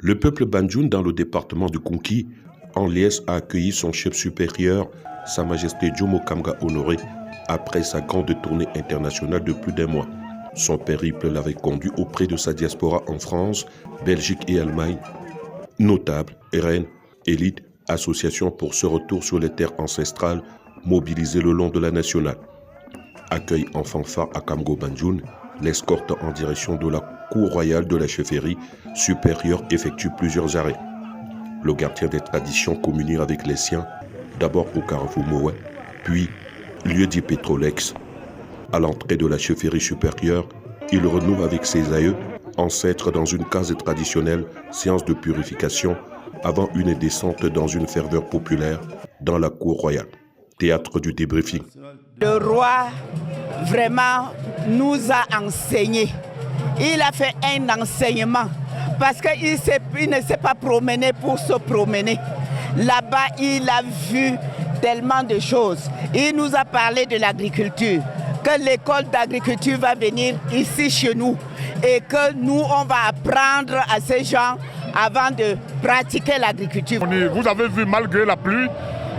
Le peuple Banjoun dans le département du Konki, en liesse, a accueilli son chef supérieur, Sa Majesté Jomo Kamga Honoré, après sa grande tournée internationale de plus d'un mois. Son périple l'avait conduit auprès de sa diaspora en France, Belgique et Allemagne. Notables, reines, élites, associations pour ce retour sur les terres ancestrales mobilisées le long de la nationale. Accueil en fanfare à Kamgo Banjoun, l'escorte en direction de la cour royale de la chefferie supérieure effectue plusieurs arrêts. Le gardien des traditions communie avec les siens, d'abord au carrefour Mouet, puis lieu dit Pétrolex. À l'entrée de la chefferie supérieure, il renoue avec ses aïeux, ancêtres dans une case traditionnelle, séance de purification, avant une descente dans une ferveur populaire dans la cour royale. Théâtre du débriefing. Le roi vraiment nous a enseigné. Il a fait un enseignement parce qu'il ne s'est pas promené pour se promener. Là-bas, il a vu tellement de choses. Il nous a parlé de l'agriculture, que l'école d'agriculture va venir ici chez nous et que nous, on va apprendre à ces gens avant de pratiquer l'agriculture. Vous avez vu, malgré la pluie,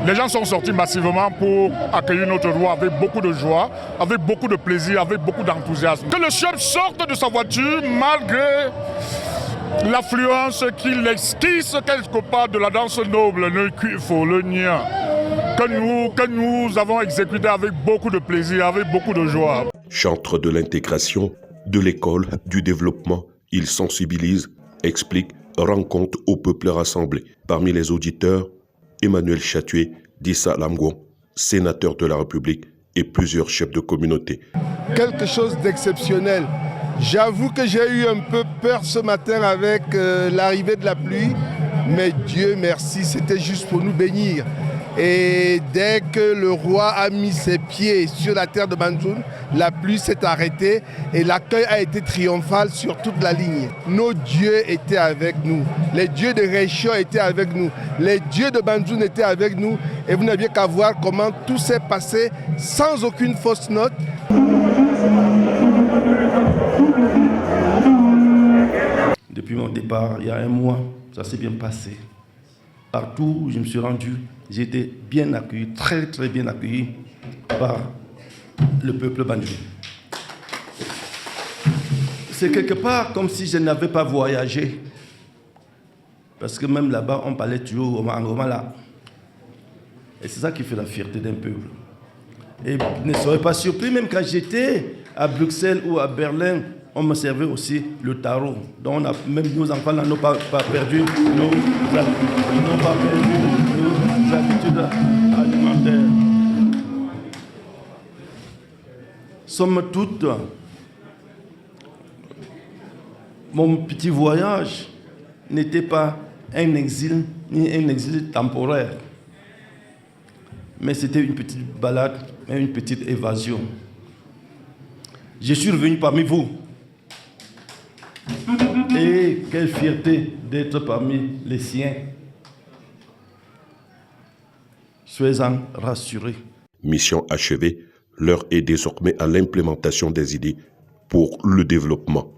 les gens sont sortis massivement pour accueillir notre roi avec beaucoup de joie, avec beaucoup de plaisir, avec beaucoup d'enthousiasme. Que le chef sorte de sa voiture malgré l'affluence qu'il esquisse quelque part de la danse noble, le cuifo, le nia, que nous avons exécuté avec beaucoup de plaisir, avec beaucoup de joie. Chantre de l'intégration, de l'école, du développement, il sensibilise, explique, rend compte au peuple rassemblé. Parmi les auditeurs, Emmanuel Chatué, Dissa Lamgouan, sénateur de la République et plusieurs chefs de communauté. Quelque chose d'exceptionnel. J'avoue que j'ai eu un peu peur ce matin avec l'arrivée de la pluie, mais Dieu merci, c'était juste pour nous bénir. Et dès que le roi a mis ses pieds sur la terre de Banjoun, la pluie s'est arrêtée et l'accueil a été triomphal sur toute la ligne. Nos dieux étaient avec nous, les dieux de Réchion étaient avec nous, les dieux de Banjoun étaient avec nous et vous n'aviez qu'à voir comment tout s'est passé sans aucune fausse note. Depuis mon départ, il y a un mois, ça s'est bien passé. Partout où je me suis rendu, j'ai été bien accueilli, très très bien accueilli par le peuple Banjoun. C'est quelque part comme si je n'avais pas voyagé. Parce que même là-bas, on parlait toujours en Romala. Et c'est ça qui fait la fierté d'un peuple. Et ne soyez pas surpris, même quand j'étais à Bruxelles ou à Berlin, on me servait aussi le tarot. Donc même nos enfants n'ont pas perdu nos habitudes alimentaires. Somme toute, mon petit voyage n'était pas un exil, ni un exil temporaire. Mais c'était une petite balade, une petite évasion. Je suis revenu parmi vous. Et quelle fierté d'être parmi les siens. Soyez-en rassurés. Mission achevée, l'heure est désormais à l'implémentation des idées pour le développement.